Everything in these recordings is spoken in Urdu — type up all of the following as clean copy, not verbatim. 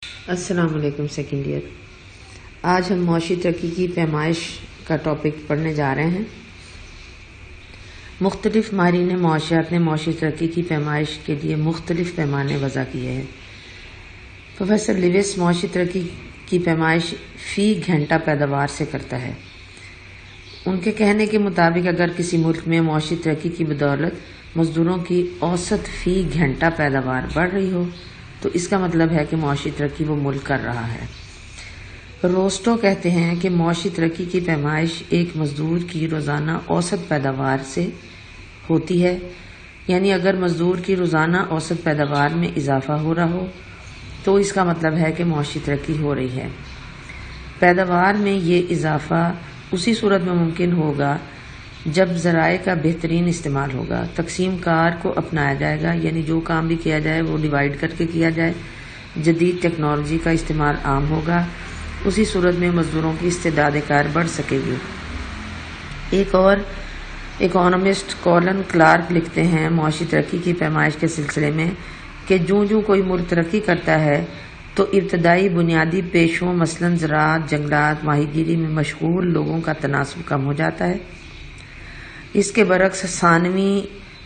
السلام علیکم سیکنڈ ایئر۔ آج ہم معاشی ترقی کی پیمائش کا ٹاپک پڑھنے جا رہے ہیں۔ مختلف ماہرین معاشیات نے معاشی ترقی کی پیمائش کے لیے مختلف پیمانے وضع کیے ہیں۔ پروفیسر لیوس معاشی ترقی کی پیمائش فی گھنٹہ پیداوار سے کرتا ہے۔ ان کے کہنے کے مطابق اگر کسی ملک میں معاشی ترقی کی بدولت مزدوروں کی اوسط فی گھنٹہ پیداوار بڑھ رہی ہو تو اس کا مطلب ہے کہ معاشی ترقی وہ ملک کر رہا ہے۔ روسٹو کہتے ہیں کہ معاشی ترقی کی پیمائش ایک مزدور کی روزانہ اوسط پیداوار سے ہوتی ہے، یعنی اگر مزدور کی روزانہ اوسط پیداوار میں اضافہ ہو رہا ہو تو اس کا مطلب ہے کہ معاشی ترقی ہو رہی ہے۔ پیداوار میں یہ اضافہ اسی صورت میں ممکن ہوگا جب ذرائع کا بہترین استعمال ہوگا، تقسیم کار کو اپنایا جائے گا، یعنی جو کام بھی کیا جائے وہ ڈیوائیڈ کر کے کیا جائے، جدید ٹیکنالوجی کا استعمال عام ہوگا، اسی صورت میں مزدوروں کی استعداد کار بڑھ سکے گی۔ ایک اور اکانومسٹ کولن کلارک لکھتے ہیں معاشی ترقی کی پیمائش کے سلسلے میں کہ جوں کوئی ملک ترقی کرتا ہے تو ابتدائی بنیادی پیشوں مثلاً زراعت، جنگلات، ماہی گیری میں مشغول لوگوں کا تناسب کم ہو جاتا ہے۔ اس کے برعکس ثانوی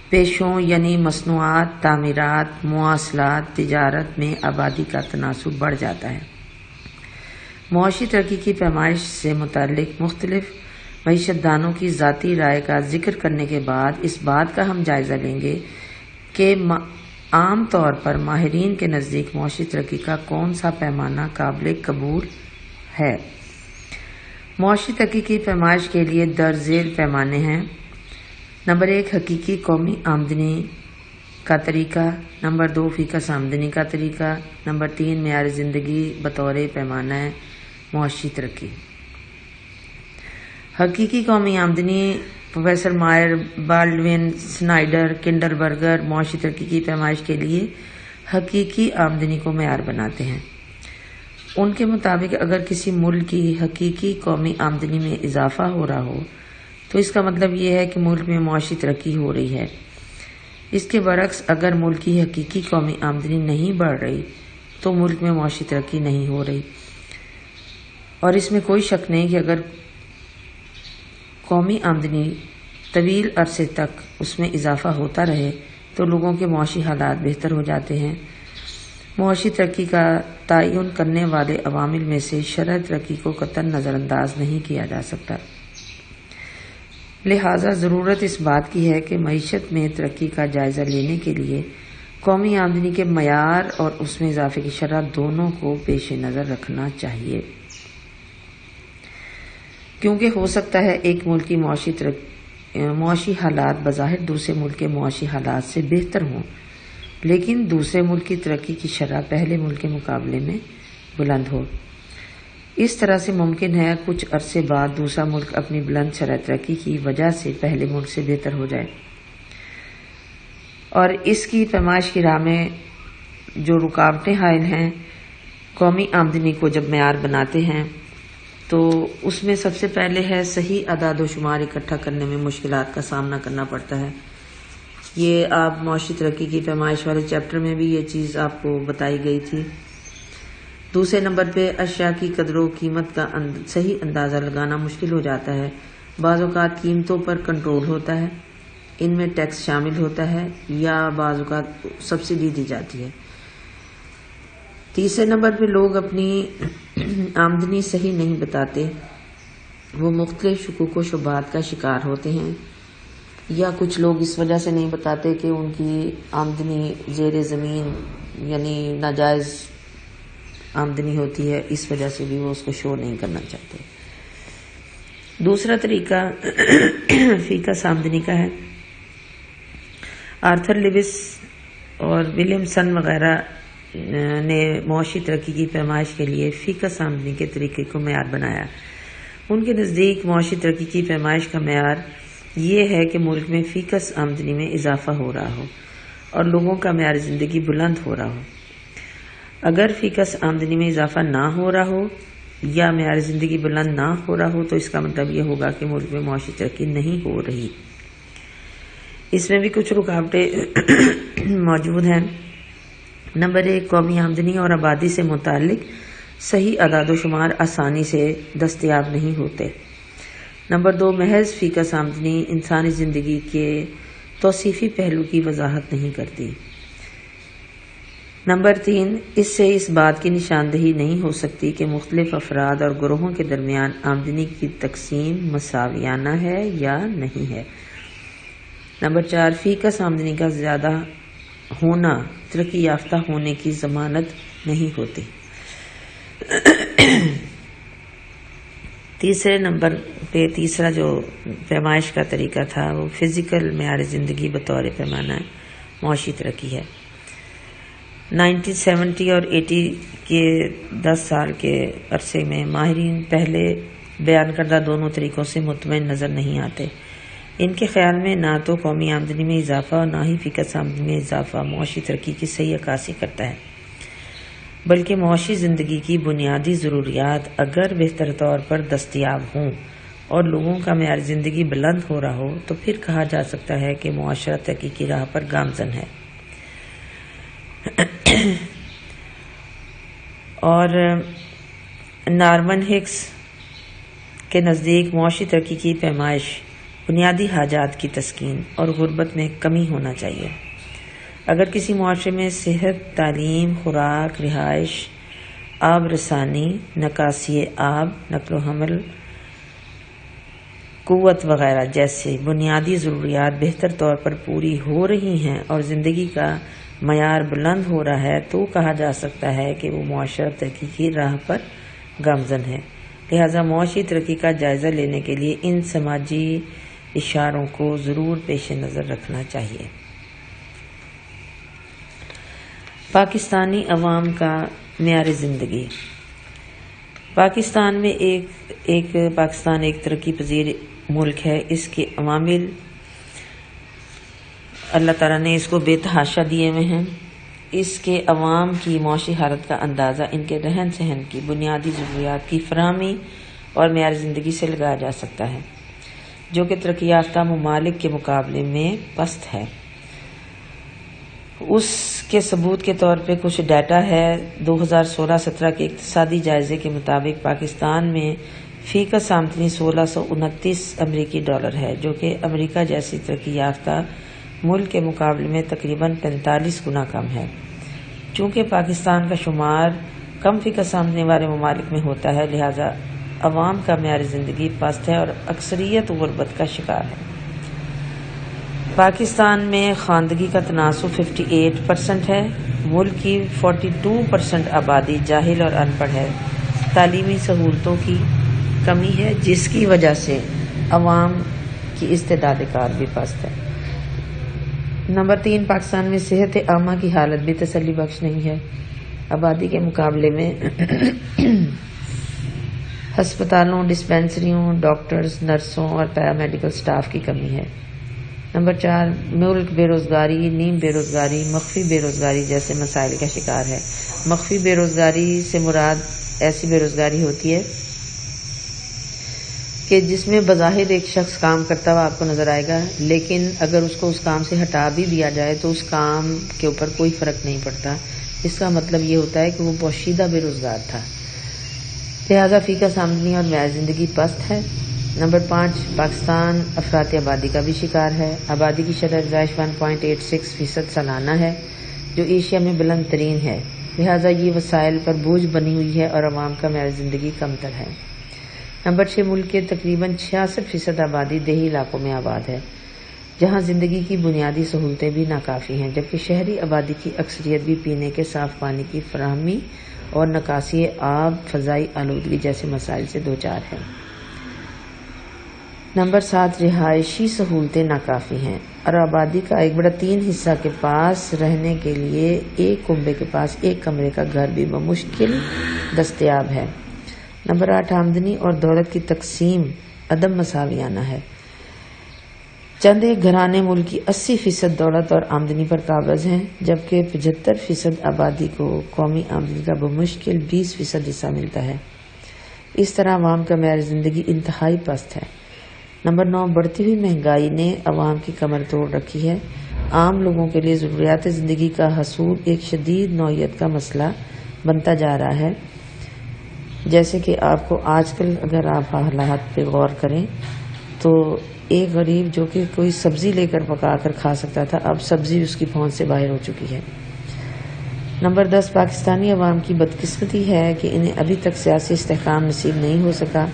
پیشوں یعنی مصنوعات، تعمیرات، مواصلات، تجارت میں آبادی کا تناسب بڑھ جاتا ہے۔ معاشی ترقی کی پیمائش سے متعلق مختلف معیشت دانوں کی ذاتی رائے کا ذکر کرنے کے بعد اس بات کا ہم جائزہ لیں گے کہ عام طور پر ماہرین کے نزدیک معاشی ترقی کا کون سا پیمانہ قابل قبول ہے۔ معاشی ترقی کی پیمائش کے لیے درج ذیل پیمانے ہیں۔ نمبر 1 حقیقی قومی آمدنی کا طریقہ، نمبر 2 فیکس آمدنی کا طریقہ، نمبر 3 معیار زندگی بطور پیمانہ معاشی ترقی۔ حقیقی قومی آمدنی پروفیسر مائر، بالڈوین، سنائڈر، کنڈر برگر معاشی ترقی کی پیمائش کے لیے حقیقی آمدنی کو معیار بناتے ہیں۔ ان کے مطابق اگر کسی ملک کی حقیقی قومی آمدنی میں اضافہ ہو رہا ہو تو اس کا مطلب یہ ہے کہ ملک میں معاشی ترقی ہو رہی ہے۔ اس کے برعکس اگر ملک کی حقیقی قومی آمدنی نہیں بڑھ رہی تو ملک میں معاشی ترقی نہیں ہو رہی۔ اور اس میں کوئی شک نہیں کہ اگر قومی آمدنی طویل عرصے تک اس میں اضافہ ہوتا رہے تو لوگوں کے معاشی حالات بہتر ہو جاتے ہیں۔ معاشی ترقی کا تعین کرنے والے عوامل میں سے شرح ترقی کو قطعاً نظر انداز نہیں کیا جا سکتا۔ لہٰذا ضرورت اس بات کی ہے کہ معیشت میں ترقی کا جائزہ لینے کے لیے قومی آمدنی کے معیار اور اس میں اضافے کی شرح دونوں کو پیش نظر رکھنا چاہیے، کیونکہ ہو سکتا ہے ایک ملک کی معاشی حالات بظاہر دوسرے ملک کے معاشی حالات سے بہتر ہوں، لیکن دوسرے ملک کی ترقی کی شرح پہلے ملک کے مقابلے میں بلند ہو۔ اس طرح سے ممکن ہے کچھ عرصے بعد دوسرا ملک اپنی بلند شرح ترقی کی وجہ سے پہلے ملک سے بہتر ہو جائے۔ اور اس کی پیمائش کی راہ میں جو رکاوٹیں حائل ہیں، قومی آمدنی کو جب معیار بناتے ہیں تو اس میں سب سے پہلے ہے صحیح اعداد و شمار اکٹھا کرنے میں مشکلات کا سامنا کرنا پڑتا ہے۔ یہ آپ معاشی ترقی کی پیمائش والے چیپٹر میں بھی یہ چیز آپ کو بتائی گئی تھی۔ دوسرے نمبر پہ اشیاء کی قدر و قیمت کا صحیح اندازہ لگانا مشکل ہو جاتا ہے۔ بعض اوقات قیمتوں پر کنٹرول ہوتا ہے، ان میں ٹیکس شامل ہوتا ہے یا بعض اوقات سبسڈی دی جاتی ہے۔ تیسرے نمبر پہ لوگ اپنی آمدنی صحیح نہیں بتاتے، وہ مختلف شکوک و شبہات کا شکار ہوتے ہیں، یا کچھ لوگ اس وجہ سے نہیں بتاتے کہ ان کی آمدنی زیر زمین یعنی ناجائز آمدنی ہوتی ہے، اس وجہ سے بھی وہ اس کو شو نہیں کرنا چاہتے۔ دوسرا طریقہ فیکس آمدنی کا ہے۔ آرتھر لیوس اور ولیمسن وغیرہ نے معاشی ترقی کی پیمائش کے لیے فیکس آمدنی کے طریقے کو معیار بنایا۔ ان کے نزدیک معاشی ترقی کی پیمائش کا معیار یہ ہے کہ ملک میں فیکس آمدنی میں اضافہ ہو رہا ہو اور لوگوں کا معیار زندگی بلند ہو رہا ہو۔ اگر فیکس آمدنی میں اضافہ نہ ہو رہا ہو یا معیار زندگی بلند نہ ہو رہا ہو تو اس کا مطلب یہ ہوگا کہ ملک میں معاشی ترقی نہیں ہو رہی۔ اس میں بھی کچھ رکاوٹیں موجود ہیں۔ نمبر 1، قومی آمدنی اور آبادی سے متعلق صحیح اعداد و شمار آسانی سے دستیاب نہیں ہوتے۔ نمبر 2، محض فی کس آمدنی انسانی زندگی کے توصیفی پہلو کی وضاحت نہیں کرتی۔ نمبر 3، اس سے اس بات کی نشاندہی نہیں ہو سکتی کہ مختلف افراد اور گروہوں کے درمیان آمدنی کی تقسیم مساویانہ ہے یا نہیں ہے۔ نمبر 4، فی کس آمدنی کا زیادہ ہونا ترقی یافتہ ہونے کی ضمانت نہیں ہوتی۔ تیسرے نمبر پہ تیسرا جو پیمائش کا طریقہ تھا وہ فزیکل معیار زندگی بطور پیمانہ معاشی ترقی ہے۔ 1970 اور 80 کے 10 سال کے عرصے میں ماہرین پہلے بیان کردہ دونوں طریقوں سے مطمئن نظر نہیں آتے۔ ان کے خیال میں نہ تو قومی آمدنی میں اضافہ اور نہ ہی فی کس آمدنی میں اضافہ معاشی ترقی کی صحیح عکاسی کرتا ہے، بلکہ معاشی زندگی کی بنیادی ضروریات اگر بہتر طور پر دستیاب ہوں اور لوگوں کا معیار زندگی بلند ہو رہا ہو تو پھر کہا جا سکتا ہے کہ معاشرہ ترقی کی راہ پر گامزن ہے۔ اور نارمن ہکس کے نزدیک معاشی ترقی کی پیمائش بنیادی حاجات کی تسکین اور غربت میں کمی ہونا چاہیے۔ اگر کسی معاشرے میں صحت، تعلیم، خوراک، رہائش، آب رسانی، نکاسی آب، نقل و حمل، قوت وغیرہ جیسے بنیادی ضروریات بہتر طور پر پوری ہو رہی ہیں اور زندگی کا معیار بلند ہو رہا ہے تو کہا جا سکتا ہے کہ وہ معاشرہ ترقی کی راہ پر گامزن ہے۔ لہذا معاشی ترقی کا جائزہ لینے کے لیے ان سماجی اشاروں کو ضرور پیش نظر رکھنا چاہیے۔ پاکستانی عوام کا معیار زندگی۔ پاکستان میں پاکستان ایک ترقی پذیر ملک ہے۔ اس کے عوامل اللہ تعالیٰ نے اس کو بے تحاشا دیے ہوئے ہیں۔ اس کے عوام کی معاشی حالت کا اندازہ ان کے رہن سہن کی بنیادی ضروریات کی فراہمی اور معیار زندگی سے لگایا جا سکتا ہے، جو کہ ترقی یافتہ ممالک کے مقابلے میں پست ہے۔ اس کے ثبوت کے طور پہ کچھ ڈیٹا ہے۔ 2016-17 کے اقتصادی جائزے کے مطابق پاکستان میں فی کس آمدنی 1629 امریکی ڈالر ہے، جو کہ امریکہ جیسی ترقی یافتہ ملک کے مقابلے میں تقریباً 45 گنا کم ہے۔ چونکہ پاکستان کا شمار کم فی کس آمدنی والے ممالک میں ہوتا ہے، لہذا عوام کا معیار زندگی پست ہے اور اکثریت غربت کا شکار ہے۔ پاکستان میں خواندگی کا تناسب 58% ہے۔ ملک کی 42% آبادی جاہل اور ان پڑھ ہے۔ تعلیمی سہولتوں کی کمی ہے، جس کی وجہ سے عوام کی استعداد کار بھی پست ہے۔ نمبر 3، پاکستان میں صحت عامہ کی حالت بھی تسلی بخش نہیں ہے۔ آبادی کے مقابلے میں ہسپتالوں، ڈسپنسریوں، ڈاکٹرز، نرسوں اور پیرامیڈیکل سٹاف کی کمی ہے۔ نمبر 4، ملک بے روزگاری، نیم بے روزگاری، مخفی بے روزگاری جیسے مسائل کا شکار ہے۔ مخفی بے روزگاری سے مراد ایسی بے روزگاری ہوتی ہے کہ جس میں بظاہر ایک شخص کام کرتا ہوا آپ کو نظر آئے گا، لیکن اگر اس کو اس کام سے ہٹا بھی دیا جائے تو اس کام کے اوپر کوئی فرق نہیں پڑتا۔ اس کا مطلب یہ ہوتا ہے کہ وہ پوشیدہ بے روزگار تھا، لہذا فی کس آمدنی اور معیار زندگی پست ہے۔ نمبر 5، پاکستان افراطی آبادی کا بھی شکار ہے۔ آبادی کی شرح افزائش 1.86% سالانہ ہے، جو ایشیا میں بلند ترین ہے، لہذا یہ وسائل پر بوجھ بنی ہوئی ہے اور عوام کا معیار زندگی کم تر ہے۔ نمبر 6، ملک کے تقریباً 66% آبادی دیہی علاقوں میں آباد ہے، جہاں زندگی کی بنیادی سہولتیں بھی ناکافی ہیں، جبکہ شہری آبادی کی اکثریت بھی پینے کے صاف پانی کی فراہمی اور نکاسی آب، فضائی آلودگی جیسے مسائل سے دوچار ہے۔ نمبر 7، رہائشی سہولتیں ناکافی ہیں اور آبادی کا 1/3 حصہ کے پاس رہنے کے لیے ایک کنبے کے پاس ایک کمرے کا گھر بھی بمشکل دستیاب ہے۔ نمبر 8، آمدنی اور دولت کی تقسیم عدم مساویانہ ہے۔ چند ایک گھرانے ملک کی 80% دولت اور آمدنی پر قابض ہیں، جبکہ 75% آبادی کو قومی آمدنی کا بمشکل 20% حصہ ملتا ہے۔ اس طرح عوام کا معیار زندگی انتہائی پست ہے۔ نمبر 9، بڑھتی ہوئی مہنگائی نے عوام کی کمر توڑ رکھی ہے۔ عام لوگوں کے لیے ضروریات زندگی کا حصول ایک شدید نوعیت کا مسئلہ بنتا جا رہا ہے۔ جیسے کہ آپ کو آج کل اگر آپ حالات پہ غور کریں تو ایک غریب جو کہ کوئی سبزی لے کر پکا کر کھا سکتا تھا، اب سبزی اس کی پہنچ سے باہر ہو چکی ہے۔ نمبر 10، پاکستانی عوام کی بدقسمتی ہے کہ انہیں ابھی تک سیاسی استحکام نصیب نہیں ہو سکا۔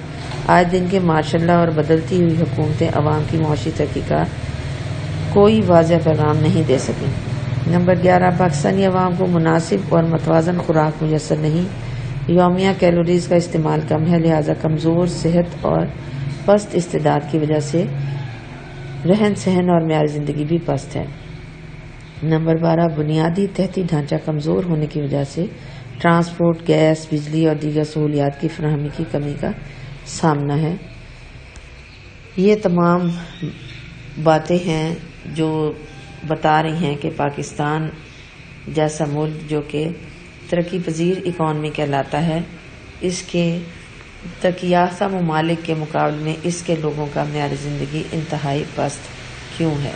آج دن کے ماشاء اللہ اور بدلتی ہوئی حکومتیں عوام کی معاشی ترقی کا کوئی واضح پیغام نہیں دے سکیں۔ نمبر 11، پاکستانی عوام کو مناسب اور متوازن خوراک میسر نہیں۔ یومیہ کیلوریز کا استعمال کم ہے، لہذا کمزور صحت اور پست استعداد کی وجہ سے رہن سہن اور معیار زندگی بھی پست ہے۔ نمبر 12، بنیادی تحتی ڈھانچہ کمزور ہونے کی وجہ سے ٹرانسپورٹ، گیس، بجلی اور دیگر سہولیات کی فراہمی کی کمی کا سامنا ہے۔ یہ تمام باتیں ہیں جو بتا رہی ہیں کہ پاکستان جیسا ملک جو کہ ترقی پذیر اکانومی کہلاتا ہے، اس کے ترقی یافتہ ممالک کے مقابلے میں اس کے لوگوں کا معیار زندگی انتہائی پست کیوں ہے۔